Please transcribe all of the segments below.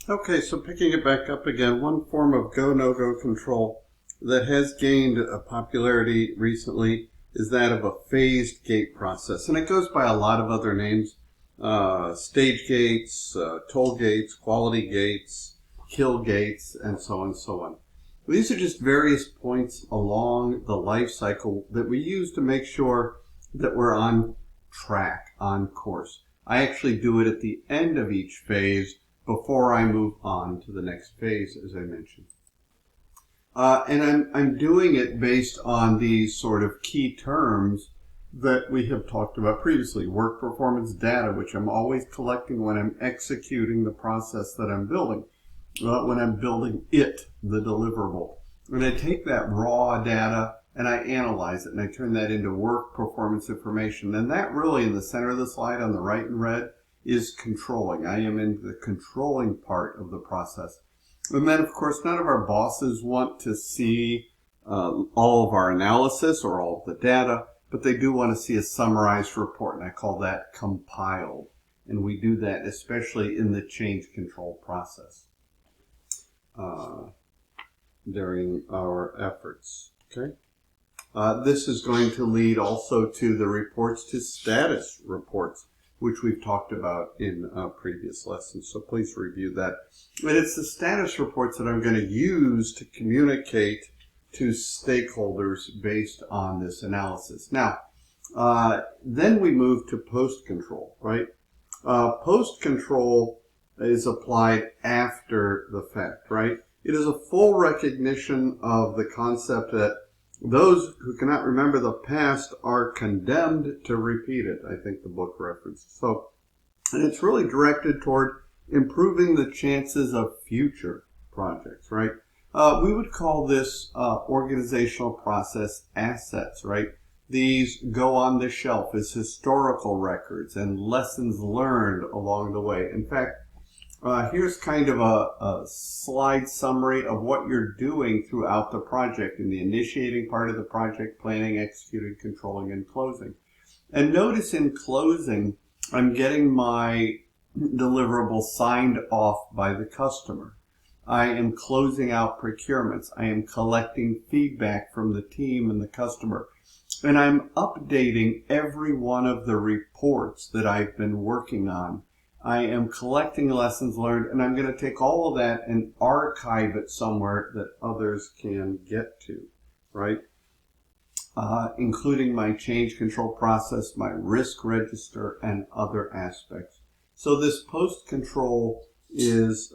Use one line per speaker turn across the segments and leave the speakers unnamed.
Okay, so picking it back up again, one form of go, no-go control that has gained a popularity recently is that of a phased gate process. And it goes by a lot of other names, stage gates, toll gates, quality gates, kill gates, and so on and so on. These are just various points along the life cycle that we use to make sure that we're on track, on course. I actually do it at the end of each phase before I move on to the next phase, as I mentioned. And I'm doing it based on these sort of key terms that we have talked about previously. Work performance data, which I'm always collecting when I'm executing the process that I'm building, when I'm building it, the deliverable. And I take that raw data and I analyze it and I turn that into work performance information. And that really, in the center of the slide on the right in red, is controlling. I am in the controlling part of the process. And then, of course, none of our bosses want to see all of our analysis or all of the data, but they do want to see a summarized report, and I call that compiled. And we do that especially in the change control process during our efforts. Okay. This is going to lead also to the reports to status reports, which we've talked about in previous lessons. So please review that. And it's the status reports that I'm going to use to communicate to stakeholders based on this analysis. Now, then we move to post-control, right? Post-control is applied after the fact, right? It is a full recognition of the concept that those who cannot remember the past are condemned to repeat it, I think the book referenced. So, and it's really directed toward improving the chances of future projects, right? We would call this organizational process assets, right? These go on the shelf as historical records and lessons learned along the way. In fact, here's kind of a slide summary of what you're doing throughout the project in the initiating part of the project, planning, executing, controlling, and closing. And notice in closing, I'm getting my deliverable signed off by the customer. I am closing out procurements. I am collecting feedback from the team and the customer. And I'm updating every one of the reports that I've been working on. I am collecting lessons learned, and I'm going to take all of that and archive it somewhere that others can get to, right? Including my change control process, my risk register, and other aspects. So this post-control is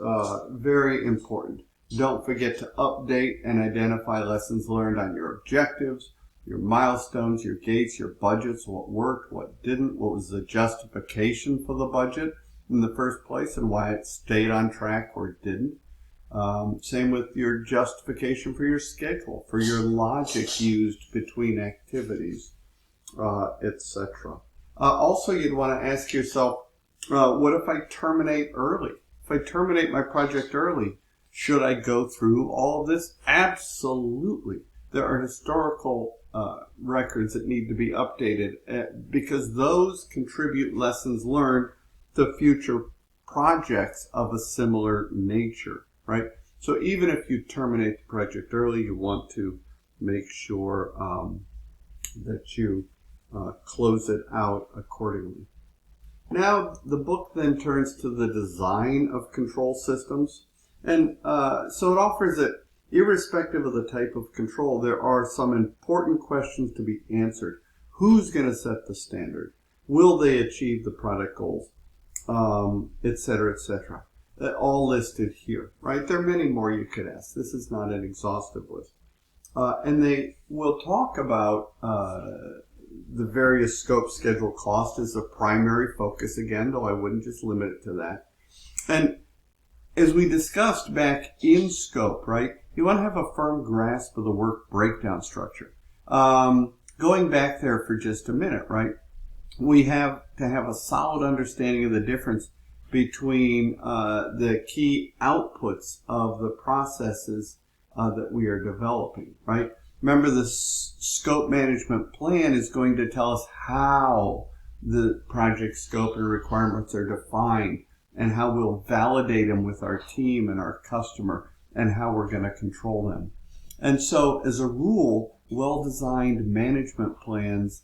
very important. Don't forget to update and identify lessons learned on your objectives, your milestones, your gates, your budgets, what worked, what didn't, what was the justification for the budget in the first place and why it stayed on track or it didn't. Same with your justification for your schedule, for your logic used between activities, etc. Also, you'd want to ask yourself, what if I terminate early? If I terminate my project early, should I go through all of this? Absolutely. There are historical records that need to be updated because those contribute lessons learned to future projects of a similar nature, right? So even if you terminate the project early, you want to make sure that you close it out accordingly. Now, the book then turns to the design of control systems. And so it offers that irrespective of the type of control, there are some important questions to be answered. Who's going to set the standard? Will they achieve the product goals? Et cetera, et cetera. All listed here, right? There are many more you could ask. This is not an exhaustive list. And they will talk about the various scope, schedule, cost as a primary focus again, though I wouldn't just limit it to that. And as we discussed back in scope, right, you want to have a firm grasp of the work breakdown structure. Going back there for just a minute, right, we have to have a solid understanding of the difference between the key outputs of the processes that we are developing, right? Remember, the scope management plan is going to tell us how the project scope and requirements are defined and how we'll validate them with our team and our customer and how we're going to control them. And so as a rule, well-designed management plans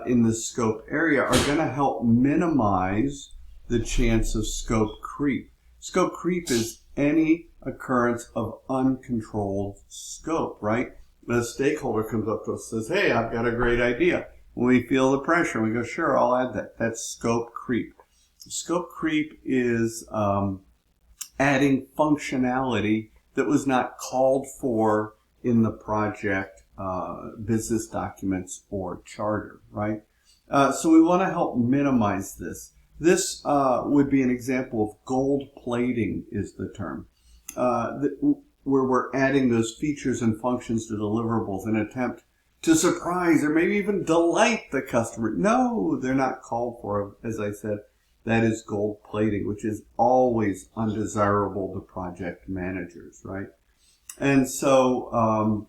in the scope area are going to help minimize the chance of scope creep. Scope creep is any occurrence of uncontrolled scope, right? A stakeholder comes up to us and says, hey, I've got a great idea. When we feel the pressure, we go, sure, I'll add that. That's scope creep. Scope creep is adding functionality that was not called for in the project business documents or charter, right? So we want to help minimize this. This would be an example of gold plating is the term, where we're adding those features and functions to deliverables in an attempt to surprise or maybe even delight the customer. No, they're not called for. As I said, that is gold plating, which is always undesirable to project managers, right? And so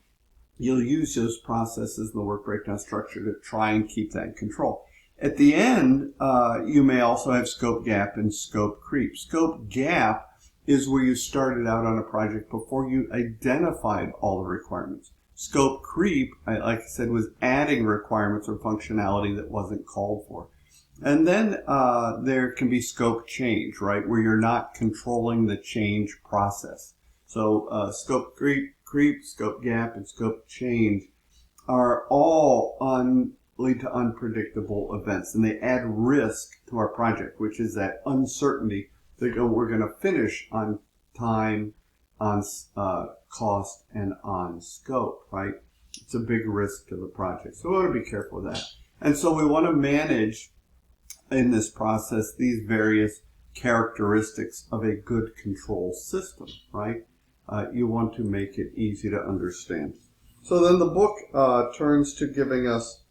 you'll use those processes in the work breakdown structure to try and keep that in control. At the end, you may also have scope gap and scope creep. Scope gap is where you started out on a project before you identified all the requirements. Scope creep, like I said, was adding requirements or functionality that wasn't called for. And then there can be scope change, right, where you're not controlling the change process. So scope creep, scope gap, and scope change are all lead to unpredictable events, and they add risk to our project, which is that uncertainty that we're going to finish on time, on cost, and on scope, right? It's a big risk to the project. So we want to be careful of that. And so we want to manage in this process these various characteristics of a good control system, right? You want to make it easy to understand. So then the book turns to giving us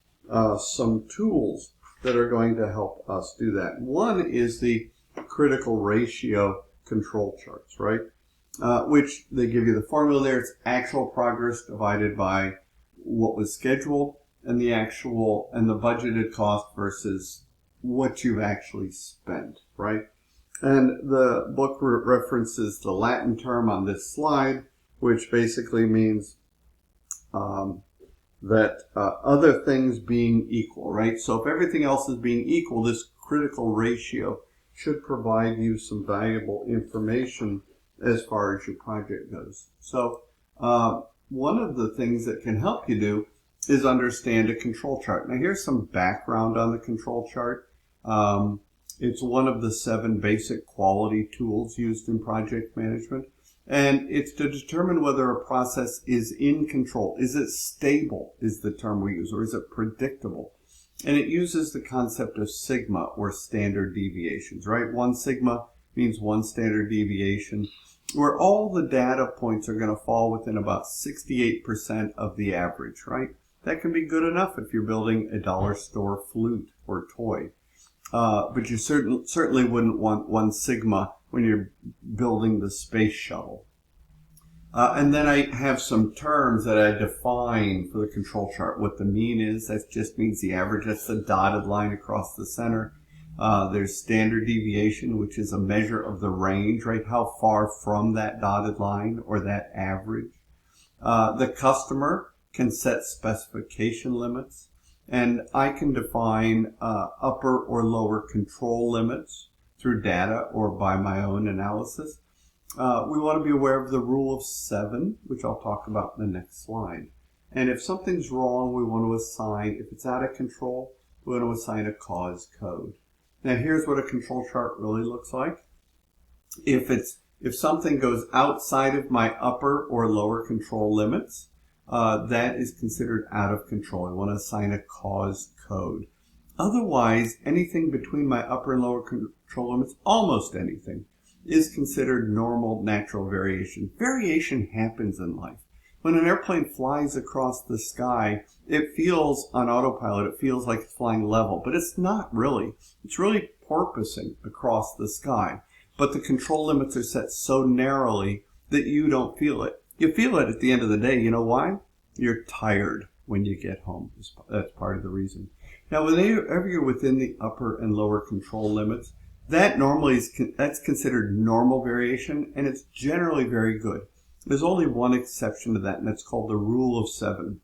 some tools that are going to help us do that. One is the critical ratio control charts, right? Which they give you the formula there. It's actual progress divided by what was scheduled and the actual and the budgeted cost versus what you've actually spent, right? And the book references the Latin term on this slide, which basically means that other things being equal, right? So if everything else is being equal, this critical ratio should provide you some valuable information as far as your project goes. So one of the things that can help you do is understand a control chart. Now here's some background on the control chart. It's one of the 7 basic quality tools used in project management. And it's to determine whether a process is in control. Is it stable is the term we use, or is it predictable? And it uses the concept of sigma, or standard deviations, right? 1 sigma means 1 standard deviation, where all the data points are going to fall within about 68% of the average, right? That can be good enough if you're building a dollar store flute or toy. But you certainly wouldn't want 1 sigma when you're building the space shuttle. And then I have some terms that I define for the control chart. What the mean is, that just means the average. That's the dotted line across the center. There's standard deviation, which is a measure of the range, right? How far from that dotted line or that average. The customer can set specification limits. And I can define upper or lower control limits through data or by my own analysis. We want to be aware of the rule of 7, which I'll talk about in the next slide. And if something's wrong, we want to assign, if it's out of control, we want to assign a cause code. Now here's what a control chart really looks like. If something goes outside of my upper or lower control limits, that is considered out of control. I want to assign a cause code. Otherwise, anything between my upper and lower control limits, almost anything, is considered normal natural variation. Variation happens in life. When an airplane flies across the sky, it feels on autopilot, it feels like it's flying level, but it's not really. It's really porpoising across the sky. But the control limits are set so narrowly that you don't feel it. You feel it at the end of the day. You know why? You're tired when you get home. That's part of the reason. Now, whenever you're within the upper and lower control limits, That normally that's considered normal variation, and it's generally very good. There's only one exception to that, and that's called the rule of 7.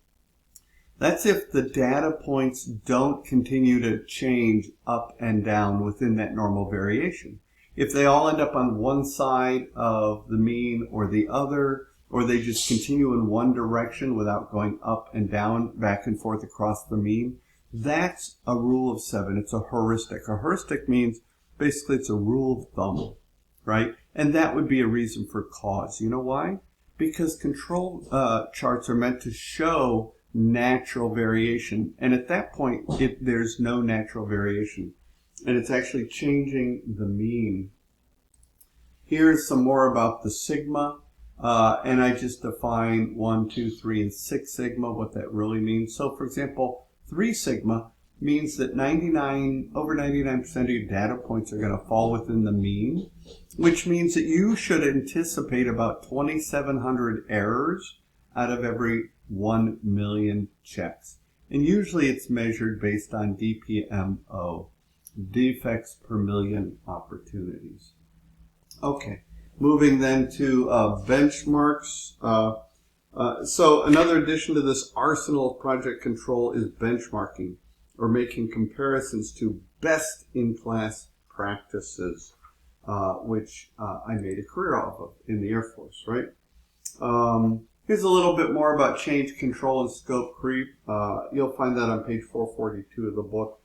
That's if the data points don't continue to change up and down within that normal variation. If they all end up on one side of the mean or the other, or they just continue in one direction without going up and down, back and forth across the mean, that's a rule of 7. It's a heuristic. A heuristic means basically it's a rule of thumb, right? And that would be a reason for cause. You know why? Because control charts are meant to show natural variation. And at that point, there's no natural variation. And it's actually changing the mean. Here's some more about the sigma. And I just define 1, 2, 3, and 6 sigma, what that really means. So, for example, 3 sigma means that over 99% of your data points are going to fall within the mean, which means that you should anticipate about 2,700 errors out of every 1 million checks. And usually it's measured based on DPMO, defects per million opportunities. Okay, moving then to benchmarks. So another addition to this arsenal of project control is benchmarking, or making comparisons to best-in-class practices, which I made a career off of in the Air Force, right? Here's a little bit more about change control and scope creep. You'll find that on page 442 of the book.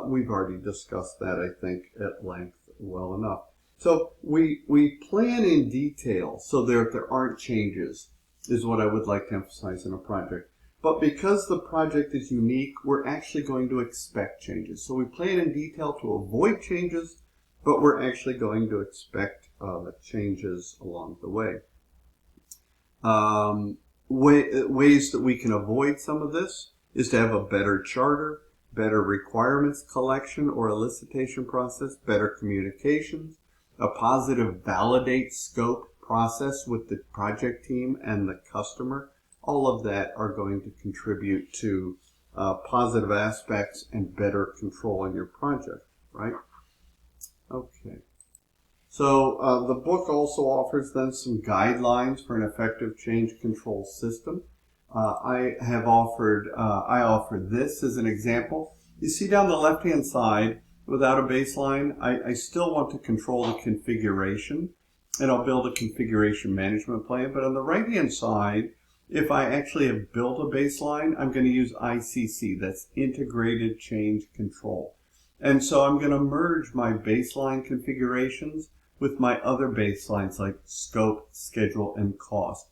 We've already discussed that, I think, at length well enough. So we plan in detail so that there aren't changes, is what I would like to emphasize in a project. But because the project is unique, we're actually going to expect changes. So we plan in detail to avoid changes, but we're actually going to expect changes along the way. Ways that we can avoid some of this is to have a better charter, better requirements collection or elicitation process, better communications, a positive validate scope process with the project team and the customer. All of that are going to contribute to positive aspects and better control in your project, right? Okay. So the book also offers then some guidelines for an effective change control system. I offer this as an example. You see down the left-hand side, without a baseline, I still want to control the configuration, and I'll build a configuration management plan. But on the right-hand side, if I actually have built a baseline, I'm going to use ICC, that's Integrated Change Control. And so I'm going to merge my baseline configurations with my other baselines like scope, schedule, and cost.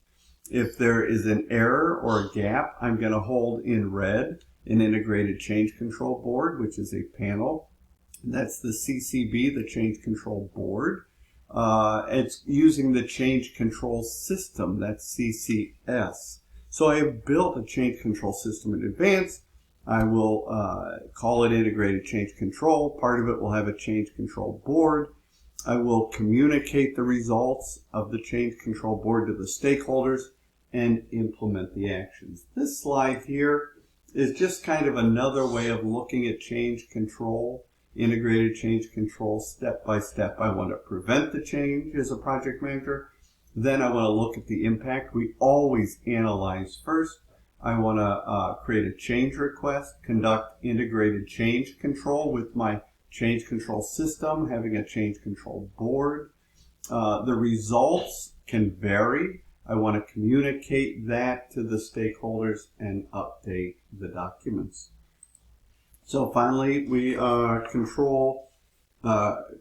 If there is an error or a gap, I'm going to hold in red an Integrated Change Control Board, which is a panel. That's the CCB, the Change Control Board. It's using the Change Control System, that's CCS. So I have built a change control system in advance. I will call it Integrated Change Control. Part of it will have a Change Control Board. I will communicate the results of the Change Control Board to the stakeholders and implement the actions. This slide here is just kind of another way of looking at change control, integrated change control step by step. I want to prevent the change as a project manager. Then I want to look at the impact. We always analyze first. I want to create a change request, conduct integrated change control with my change control system, having a change control board. The results can vary. I want to communicate that to the stakeholders and update the documents. So finally, we control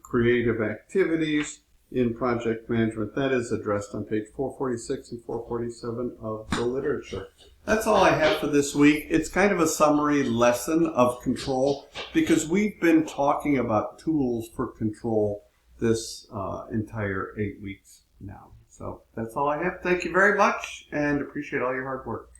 creative activities in project management. That is addressed on page 446 and 447 of the literature. That's all I have for this week. It's kind of a summary lesson of control because we've been talking about tools for control this entire 8 weeks now. So that's all I have. Thank you very much and appreciate all your hard work.